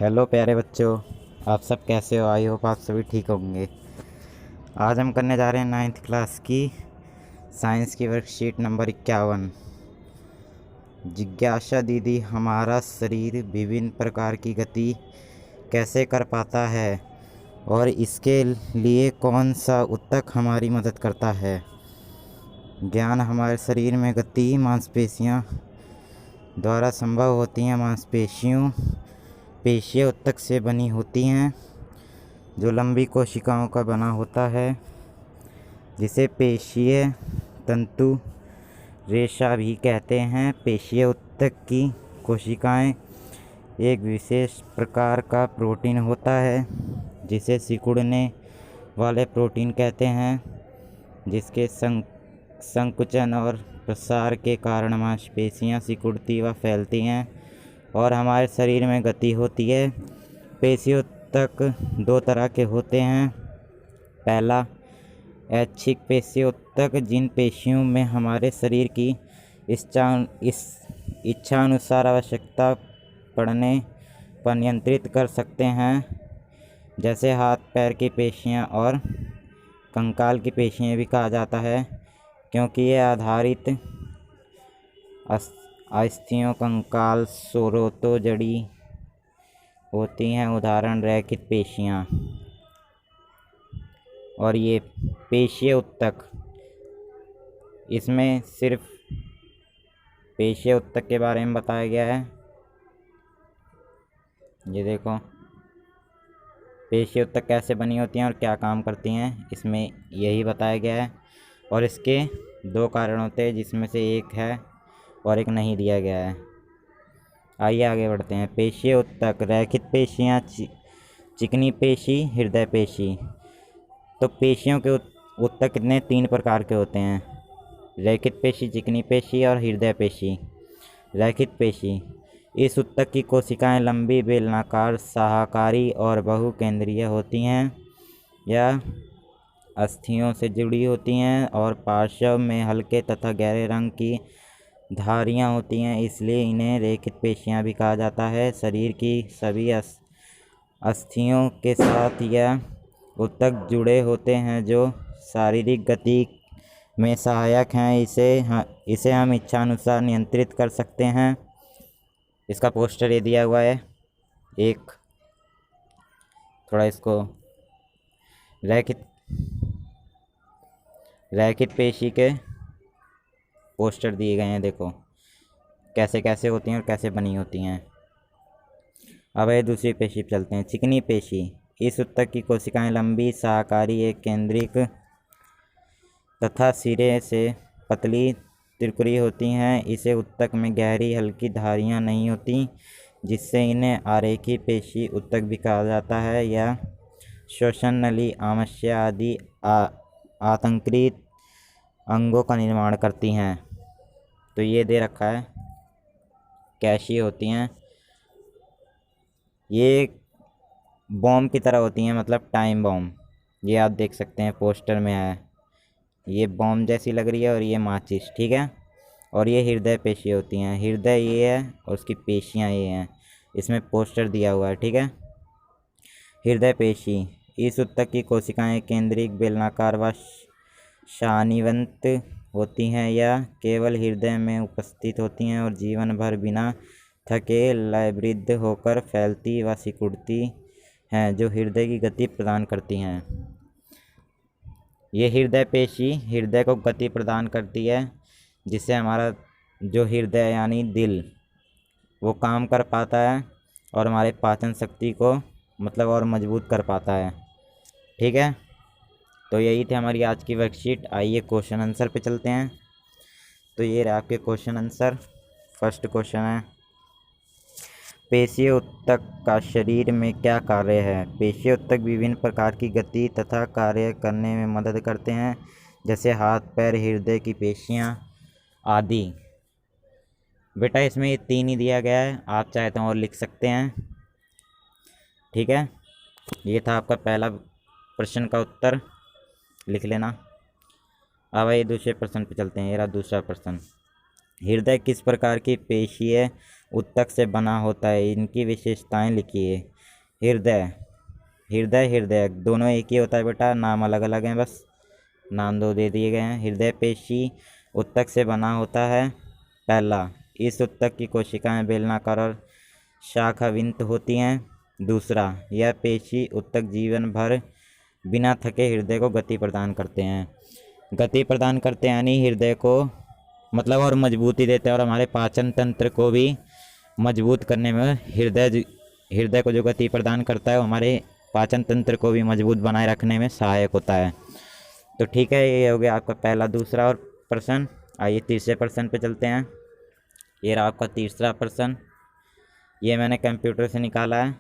Hello प्यारे बच्चों, आप सब कैसे हो? आई होप आप सभी ठीक होंगे। आज हम करने जा रहे हैं 9th क्लास की साइंस की वर्कशीट नंबर 51। जिज्ञासा दीदी, हमारा शरीर विभिन्न प्रकार की गति कैसे कर पाता है और इसके लिए कौन सा ऊतक हमारी मदद करता है? ज्ञान हमारे शरीर में गति मांसपेशियां द्वारा संभव होती हैं। पेशियाँ ऊतक से बनी होती हैं जो लंबी कोशिकाओं का बना होता है, जिसे पेशीय तंतु रेशा भी कहते हैं। पेशीय ऊतक की कोशिकाएं एक विशेष प्रकार का प्रोटीन होता है जिसे सिकुड़ने वाले प्रोटीन कहते हैं, जिसके संकुचन और प्रसार के कारण मांसपेशियां सिकुड़ती व फैलती हैं और हमारे शरीर में गति होती है। पेशी ऊतक दो तरह के होते हैं। पहला, ऐच्छिक पेशी ऊतक, जिन पेशियों में हमारे शरीर की इच्छानुसार आवश्यकता पड़ने पर नियंत्रित कर सकते हैं, जैसे हाथ पैर की पेशियां और कंकाल की पेशियां भी कहा जाता है, क्योंकि ये आधारित अस्थियों, कंकाल, स्रोतों जड़ी होती हैं। उदाहरण रैखिक पेशियां। और ये पेशीय ऊतक, इसमें सिर्फ पेशीय ऊतक के बारे में बताया गया है। ये देखो, पेशीय ऊतक कैसे बनी होती हैं और क्या काम करती हैं, इसमें यही बताया गया है। और इसके दो कारण होते हैं, जिसमें से एक है और एक नहीं दिया गया है। आइए आगे बढ़ते हैं। पेशीय ऊतक, रैखिक पेशियाँ, चिकनी पेशी, हृदय पेशी। तो पेशियों के ऊतक कितने? 3 प्रकार के होते हैं: रैखिक पेशी, चिकनी पेशी और हृदय पेशी। रैखिक पेशी, इस ऊतक की कोशिकाएं लंबी, बेलनाकार, साहाकारी और बहुकेंद्रीय होती हैं। यह अस्थियों से जुड़ी होती हैं और पार्श्व में हल्के तथा गहरे रंग की धारियां होती हैं, इसलिए इन्हें रैखिक पेशियां भी कहा जाता है। शरीर की सभी अस्थियों के साथ यह ऊतक जुड़े होते हैं जो शारीरिक गति में सहायक हैं। इसे हम इच्छानुसार नियंत्रित कर सकते हैं। इसका पोस्टर ये दिया हुआ है। एक थोड़ा इसको रैखिक पेशी के पोस्टर दिए गए हैं। देखो कैसे कैसे होती हैं और कैसे बनी होती हैं। अब ये दूसरी पेशी पर चलते हैं। चिकनी पेशी, इस ऊतक की कोशिकाएं लंबी, साहाकारी, एक केंद्रिक तथा सिरे से पतली त्रिकोणीय होती हैं। इसे ऊतक में गहरी हल्की धारियां नहीं होती, जिससे इन्हें आरेखीय पेशी ऊतक भी कहा जाता है। यह श्वसन नली, आमाशय आदि आंतरिक अंगों का निर्माण करती हैं। तो ये दे रखा है कैसी होती हैं। ये बॉम्ब की तरह होती हैं, मतलब टाइम बॉम्ब। ये आप देख सकते हैं पोस्टर में है। ये बॉम्ब जैसी लग रही है और ये माचिस, ठीक है। और ये हृदय पेशी होती हैं। हृदय ये है और उसकी पेशियां ये हैं। इसमें पोस्टर दिया हुआ है, ठीक है। हृदय पेशी, इस ऊतक की कोशिकाएं केंद्रिक, बेलनाकार व शानिवंत होती हैं। यह केवल हृदय में उपस्थित होती हैं और जीवन भर बिना थके लयबद्ध होकर फैलती व सिकुड़ती हैं, जो हृदय की गति प्रदान करती हैं। ये हृदय पेशी हृदय को गति प्रदान करती है, जिससे हमारा जो हृदय यानी दिल वो काम कर पाता है और हमारे पाचन शक्ति को मतलब और मजबूत कर पाता है, ठीक है। तो यही थे हमारी आज की वर्कशीट। आइए क्वेश्चन आंसर पे चलते हैं। तो ये रहे आपके क्वेश्चन आंसर। फर्स्ट क्वेश्चन है, पेशीय ऊतक का शरीर में क्या कार्य है? पेशीय ऊतक विभिन्न प्रकार की गति तथा कार्य करने में मदद करते हैं, जैसे हाथ पैर, हृदय की पेशियां आदि। बेटा इसमें ये 3 ही दिया गया है, आप चाहे तो और लिख सकते हैं, ठीक है। ये था आपका पहला प्रश्न का उत्तर, लिख लेना। अब ये दूसरे प्रश्न पे चलते हैं। ये रहा दूसरा प्रश्न। हृदय किस प्रकार की पेशीय ऊतक से बना होता है, इनकी विशेषताएं लिखिए। हृदय हृदय हृदय दोनों एक ही होता है बेटा, नाम अलग अलग हैं, बस नाम दो दे दिए गए हैं। हृदय पेशी ऊतक से बना होता है। पहला, इस ऊतक की कोशिकाएं बेलनाकार और शाखाविंत होती हैं। दूसरा, यह पेशी ऊतक जीवन भर बिना थके हृदय को गति प्रदान करते हैं। गति प्रदान करते हैं यानी हृदय को मतलब और मजबूती देते हैं, और हमारे पाचन तंत्र को भी मजबूत करने में हृदय को जो गति प्रदान करता है वो हमारे पाचन तंत्र को भी मजबूत बनाए रखने में सहायक होता है। तो ठीक है, ये हो गया आपका पहला, दूसरा और प्रश्न। आइए तीसरे प्रश्न पे चलते हैं। ये रहा आपका तीसरा प्रश्न, ये मैंने कंप्यूटर से निकाला है,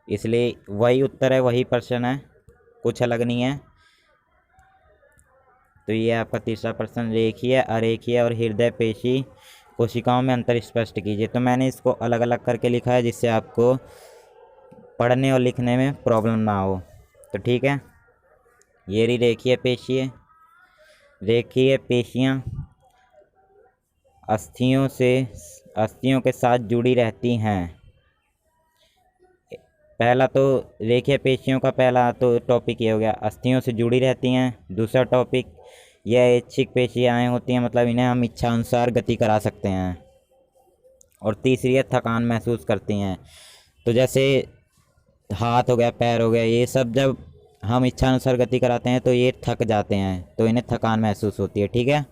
इसलिए वही उत्तर है, वही प्रश्न है, कुछ अलग नहीं है। तो ये आपका तीसरा प्रश्न, रेखीय अरेखीय और हृदय पेशी कोशिकाओं में अंतर स्पष्ट कीजिए। तो मैंने इसको अलग अलग करके लिखा है जिससे आपको पढ़ने और लिखने में प्रॉब्लम ना हो। तो ठीक है, ये रही रेखीय पेशियाँ अस्थियों के साथ जुड़ी रहती हैं। पहला तो रेखीय पेशियों का पहला तो टॉपिक ये हो गया, अस्थियों से जुड़ी रहती हैं। दूसरा टॉपिक, यह ऐच्छिक पेशियाएँ होती हैं, मतलब इन्हें हम इच्छा अनुसार गति करा सकते हैं। और तीसरी है, थकान महसूस करती हैं। तो जैसे हाथ हो गया, पैर हो गया, ये सब जब हम इच्छा अनुसार गति कराते हैं तो ये थक जाते हैं, तो इन्हें थकान महसूस होती है। ठीक है,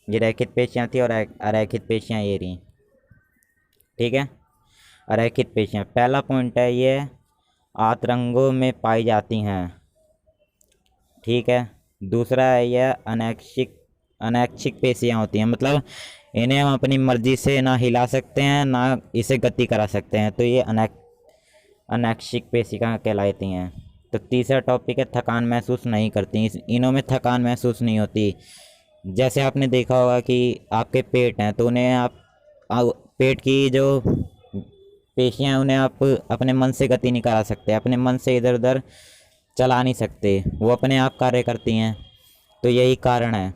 ये रैखित पेशियाँ थी और अरैखित पेशियाँ ये रही। ठीक है, अरैखित पेशियाँ, पहला पॉइंट है ये आंतरंगों में पाई जाती हैं। ठीक है, दूसरा है यह अनैच्छिक पेशियाँ होती हैं, मतलब इन्हें हम अपनी मर्जी से ना हिला सकते हैं ना इसे गति करा सकते हैं, तो ये अनैच्छिक पेशियाँ कहलाती हैं। तो तीसरा टॉपिक है, थकान महसूस नहीं करती, इनों में थकान महसूस नहीं होती। जैसे आपने देखा होगा कि आपके पेट हैं, तो उन्हें आप पेट की जो पेशियाँ हैं उन्हें आप अपने मन से गति नहीं करा सकते, अपने मन से इधर उधर चला नहीं सकते, वो अपने आप कार्य करती हैं। तो यही कारण है।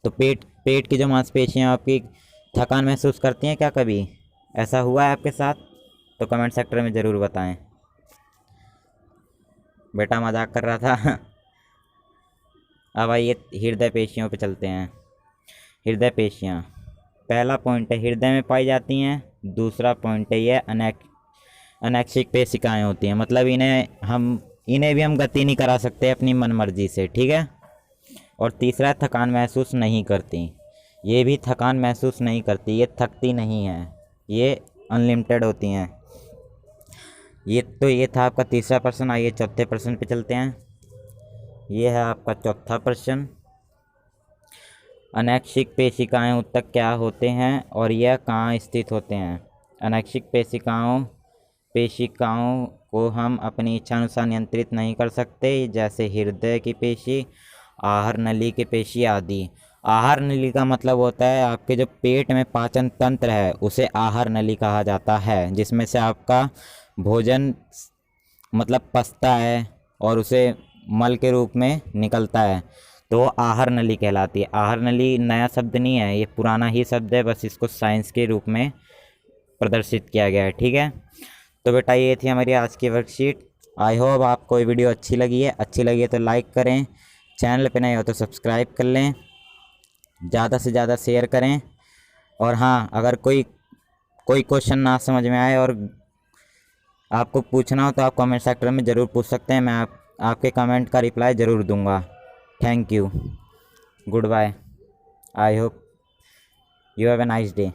तो पेट की जो मांसपेशियाँ आपकी थकान महसूस करती हैं क्या, कभी ऐसा हुआ है आपके साथ? तो कमेंट सेक्टर में ज़रूर बताएं। बेटा मजाक कर रहा था। अब आइए हृदय पेशियों पे चलते हैं। हृदय पेशियाँ, पहला पॉइंट है हृदय में पाई जाती हैं। दूसरा पॉइंट है ये अनैच्छिक पेशिकाएँ होती हैं, मतलब इन्हें भी हम गति नहीं करा सकते अपनी मन मर्जी से। ठीक है, और तीसरा थकान महसूस नहीं करती, ये भी थकान महसूस नहीं करती, ये थकती नहीं हैं, ये अनलिमिटेड होती हैं। ये था आपका तीसरा प्रश्न। आइए चौथे प्रश्न पे चलते हैं। ये है आपका चौथा प्रश्न, अनैच्छिक पेशिकाएँ ऊतक क्या होते हैं और यह कहाँ स्थित होते हैं? अनैच्छिक पेशिकाओं को हम अपनी इच्छानुसार नियंत्रित नहीं कर सकते, जैसे हृदय की पेशी, आहार नली की पेशी आदि। आहार नली का मतलब होता है आपके जो पेट में पाचन तंत्र है उसे आहार नली कहा जाता है, जिसमें से आपका भोजन मतलब पचता है और उसे मल के रूप में निकलता है, तो आहार नली कहलाती है। आहार नली नया शब्द नहीं है, ये पुराना ही शब्द है, बस इसको साइंस के रूप में प्रदर्शित किया गया है। ठीक है, तो बेटा ये थी हमारी आज की वर्कशीट। आई होप आपको ये वीडियो अच्छी लगी है तो लाइक करें, चैनल पे नए हो तो सब्सक्राइब कर लें, ज़्यादा से ज़्यादा शेयर करें। और हाँ, अगर कोई क्वेश्चन ना समझ में आए और आपको पूछना हो तो आप कमेंट सेक्टर में ज़रूर पूछ सकते हैं, मैं आपके कमेंट का रिप्लाई ज़रूर दूंगा। Thank you, goodbye, I hope you have a nice day.